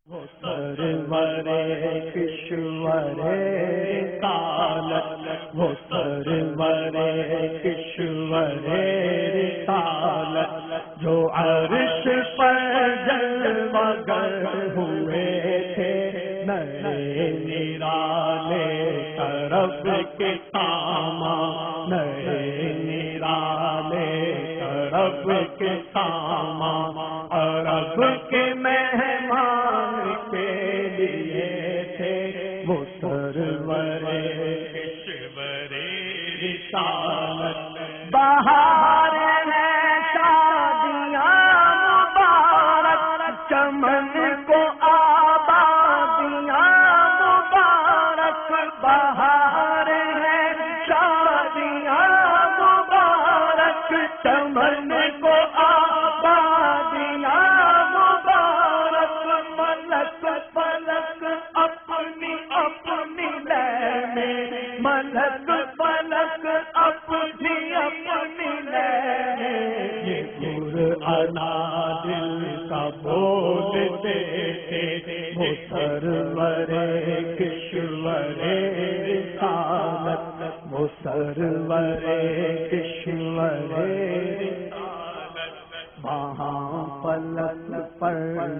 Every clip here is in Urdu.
وہ سرور کشور رسالت، وہ سرور کشور رسالت، جو عرش پر جلوہ گر ہوئے تھے، نئے نرالے طرف کے سامان، نئے نرالے طرف کے سامان، عرب کے مہمان کے لیے تھے، وہ سرور کشور رسالت۔ بہار ہے شادیاں مبارک، چمن کو آبادیاں مبارک، بہار ہے شادیاں مبارک، چمن کو آبادیاں مبارک، ملک فلک اپنی اپنی لے میں، ملک فلک اپنی اپنی لے میں، یہ قرآن دل کا بولتے تھے، وہ سرور کشور رسالت، وہ سرور کشور رسالت۔ وہاں فلک پر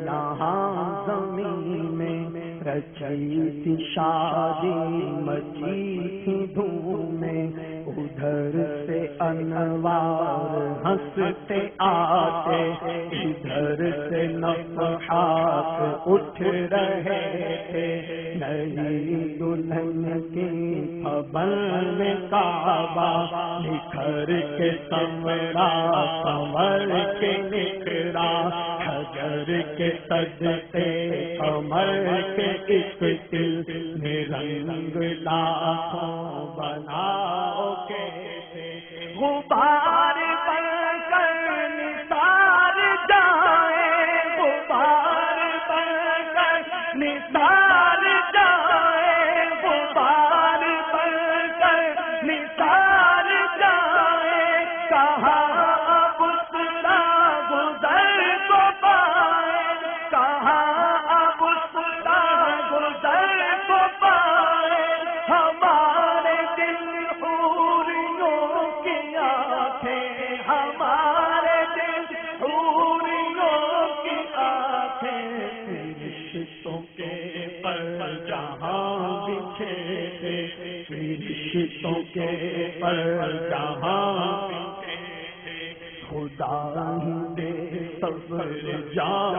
یہاں زمین میں رچی تھی شادی، مچی تھی دھومیں، ادھر سے انوار ہنستے آتے، ادھر سے نفحات اٹھ رہے تھے، نئی دلہن کی پھبن میں کعبہ نکھر کے سنورا، سنور کے نکلا، حجر کے سجدے کمر کے ایک دل میں رنگ لاکھوں بناؤ کیسے، غبار بن کر نثار جائے، غبار بن کر نثار جائے، غبار بن کر نثار جائے، کہاں اب اصلا گزر کو پائے، کہاں اب اصلا گزر کو پائے، ہمارے دل حوریوں کی آنکھیں، ہمارے دل حوریوں کی آنکھیں، رشتوں کے پر جہاں بچھے تھے، رشتوں کے پر جہاں بچھے تھے، خدا ہی دے صبر جان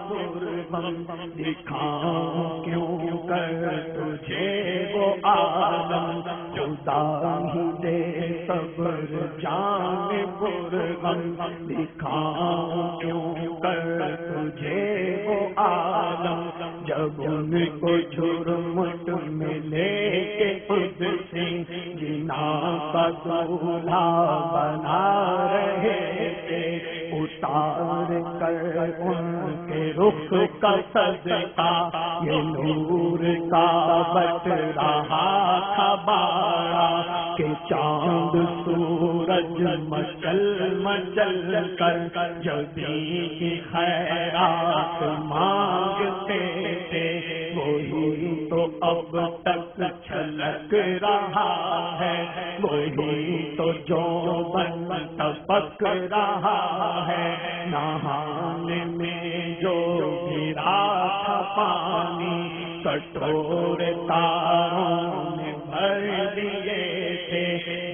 قربان، دکھاؤں کیوں کر تجھے وہ عالم، خدا ہی دے صبر جان قربان، دکھاؤں کیوں کر تجھے وہ عالم، جب ان کو جرم میں لے کے خود سے جنا کا دولہا بنا رہے تھے، اتار کر ان کے رخ کا صدقہ یہ نور کا بت رہا تھا بارہ، کہ چاند سورج مچل مچل کر جبھی کی خیرات مانگتے تھے، وہی تو اب تک چھلک رہا ہے، وہی تو جو بن ٹپک رہا ہے، نہانے میں جو گرا تھا پانی، کٹورے تاروں نے بھر دیے تھے،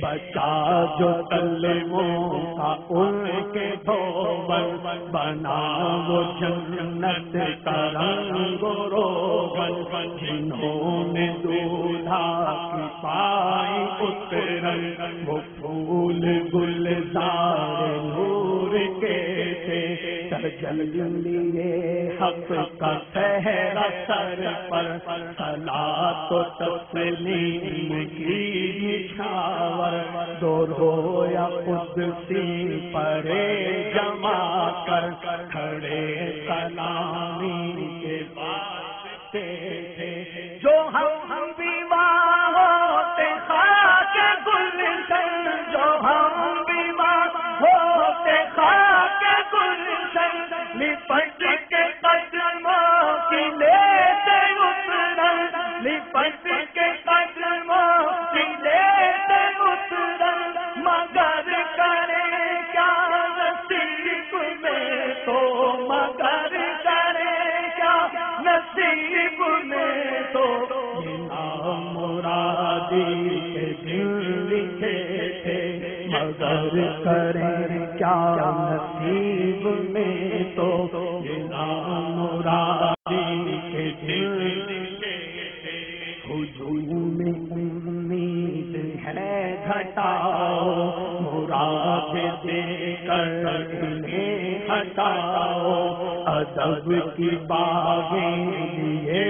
بچا جو تلووں کا ان کے دھوبن، بنا وہ جنت کا رنگ روغن، جنہوں نے دولہا کی پائی اترن، وہ پھول گلزار نور کے تھے، تجلی حق کا صحرا سر پر، صلاۃ و تسلیم کی نچھاور، دو رویا قدسی پرے جما کر، کھڑے سلامی کے واسطے تھے، جو ہم بیوہ ہوتے خاک گلشن، جو ہم بیوہ ہوتے خاک گلشن، لپٹ کے قدموں کی عفت کے قدموں کی لیتے اترن مگر کرے کیا نصیب میں تو مگر کرے کیا نصیب میں تو مرادی کے دل لکھے تھے مگر کریں کیا نصیب میں تو مرادی کے دل لکھے تھے ہجوم امید ہے گھٹاؤ مراد دے کر انہیں ہٹاؤ ادب کی باغیں لیے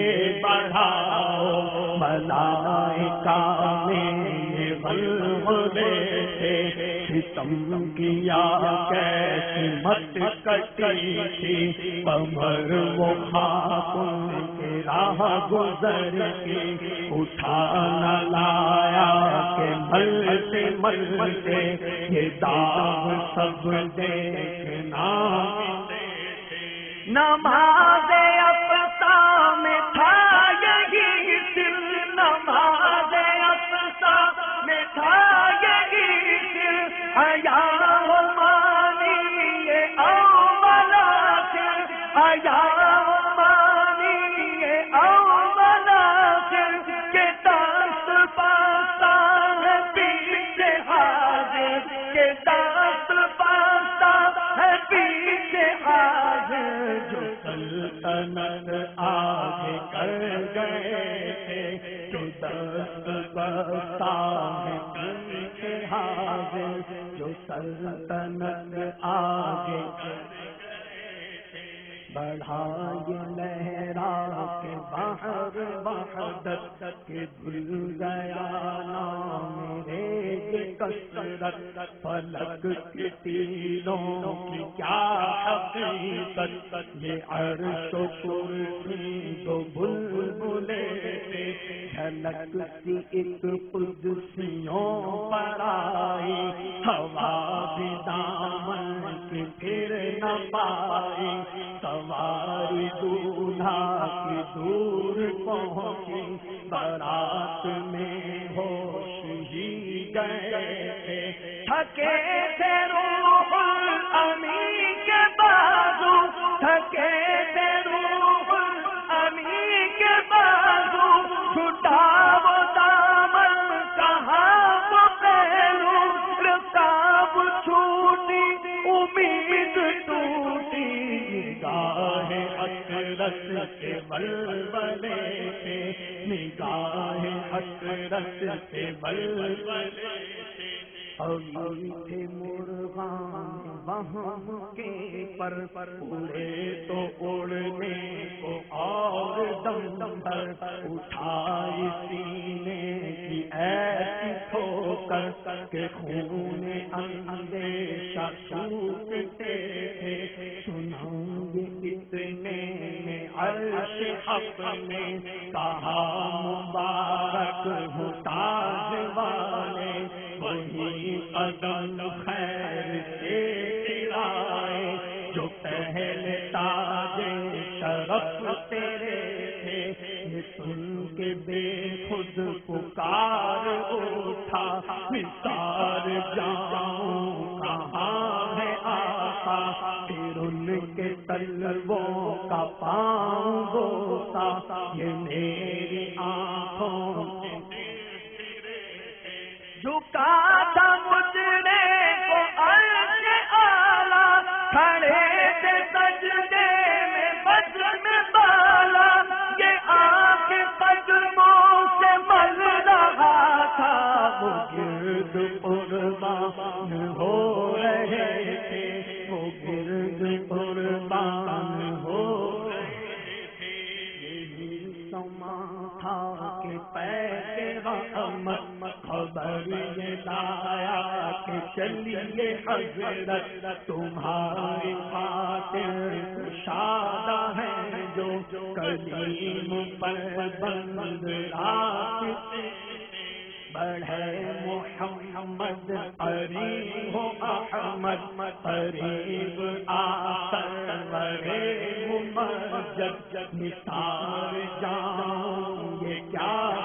بڑھاؤ ملائکہ میں یہ غلغلے تھے ستم کیا کیسی مت کٹی تھی کمر وہ خاتون کے راہ گزر کے اٹھا نہ لایا کہ مل سے یہ داغ سب دیکھنا نماز افسا میں تھا یہی دل نماز افسا میں تھا یہی دل حیا مانی یہ اول آخر حیا مانی یہ اول آخر کے دست پاسا ہے پیچھے حاضر کے دست پاسا ہے پیچھے حاضر جو سلطنت آگے کر گئے تھے جو دست بستا ہے پیچھے حاضر جو سلطنت آگے کر بڑھائے لہرا کے بحر وحدت کے دل گیا نام میرے کثرت فلک کے تیروں کی کیا حقیقت یہ عرش و کرسی دو بلبلے جھلک سی ایک قدسیوں پر آئی ہوا بھی دامن کی پھر نہ پائی سواری دولہا کی دور پہنچی بارات میں ہوش ہی گئے تھے تھکے تھے روح الامی کے بازو تھکے تھے روح الامی کے بازو چھٹا وہ دامن کہاں وہ پہلو رکاب چھوٹی امید ٹوٹی نگاہ حسرت کے ولولے تھے نگاہ حسرت کے ولولے تھے ابھی تھے مرغان وہم کے پر اڑے تو اڑنے کو اور دم پر اٹھائی سینے کی ایسی ٹھوکر کہ خون اندیشہ سوکھتے تھے سناؤں گے اتنے میں عرش حق نے کہا مبارک ہو تاج والے وہی قدم خیر سے گرائے جو پہلے تاج شرف تیرے تھے یہ سن کے بے خود پکار اٹھا نثار جاؤں کہاں ہے آقا پھر ان کے تلووں کا پاؤں بوسا یہ میری آنکھوں جھکا تھا مجھنے کو عرش اعلیٰ کھڑے تھے سجدے میں بدر میں بالا یہ آنکھ قدموں سے مل رہا تھا وہ گرد قربان ہو رہے تھے وہ گرد قربان ہو رہے تھے یہی سما تھا کہ پہلے رحمت خبر یہ لایا کہ چلیے حضرت تمہاری خاطر کشادہ ہے جو کلیم پر بند رات بڑھے محمد قریب ہو احمد قریب آسر بڑھے ممجد نثار جاؤں یہ کیا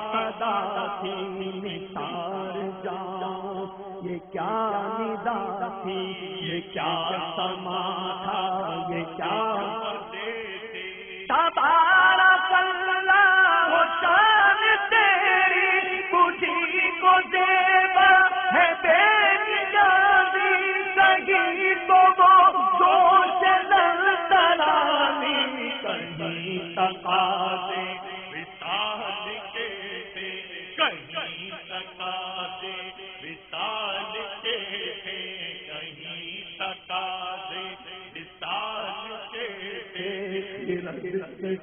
تبارک اللہ شان تیری تجھی کو زیبا ہے بے نیازی کہیں تو وہ جوش للترانی کہیں تقاضے وصال کے تھے کہیں تقاضے وصال کے تھے کہیں تقاضے وصال کے تھے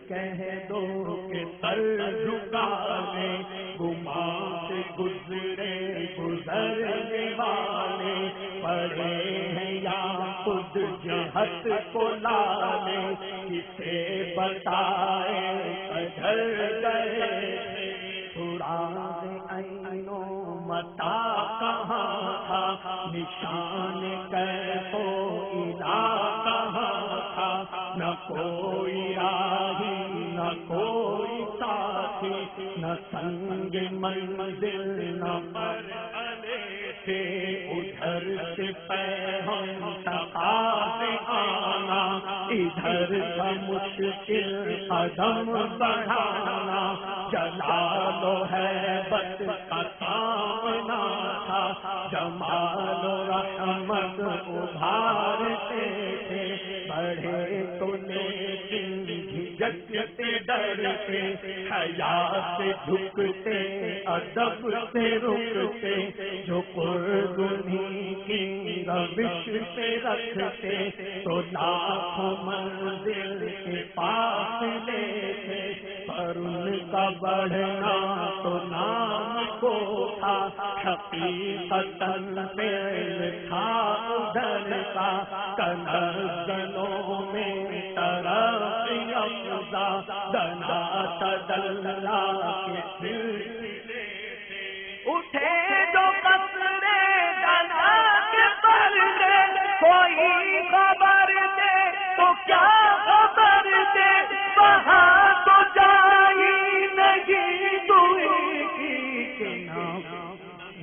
کہہ دو کہ سر جھکانے گمان سے گزرے گزرنے والے پڑے ہیں یا خود جہت کو لانے کسے بتائے ادھر گئے سراغ عین و متا کہاں تھا نشان کیف و ادا کہاں تھا نہ کوئی راہی نہ کوئی ساتھی نہ سنگ منزل نہ مرحلے تھے ادھر سے پیغام تقاضے آنا ادھر کا مشکل قدم بڑھانا جلال و حیبت کا سامنا تھا جمال و رحمت ابھارتے تھے بڑھے تو لیکن جھجکتے ڈرتے حیا سے جھکتے ادب سے رکتے جو قرب انہیں کی روش سے رکھتے تو لاکھوں منزل کے پاس لیتے پر ان کا بڑھنا تو نام کو تھا حقیقتاً فعل تھا ادھر کا تنزلوں میں ترقی افزا دنا تدلہ کے سلسلے اٹھے جو قصرے دنا کے پردے کوئی خبر دے تو کیا خبر دے وہاں تو جائی نہیں دوئی کی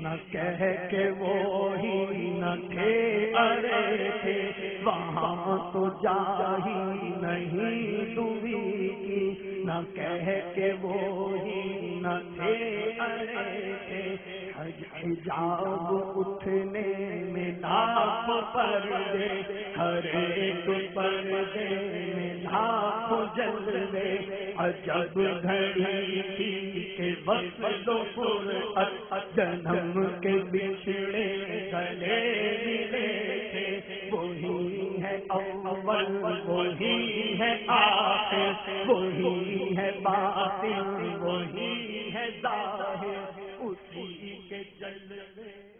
نہ کہہ کے وہی نہ تھے ارے تھے وہاں تو جاہی نہیں دوئی کی نہ کہہ کے وہی نہ تھے ارے تھے حجاب اٹھنے میں لاکھ پردے ہر ایک پردے میں لاکھ جلوے عجب گھڑی تھی کہ وصل و فرقت جنم کے بچھڑے گلے ملے تھے وہی ہے اول وہی ہے آخر وہی ہے باطن وہی ہے ظاہر اسی کے جلوے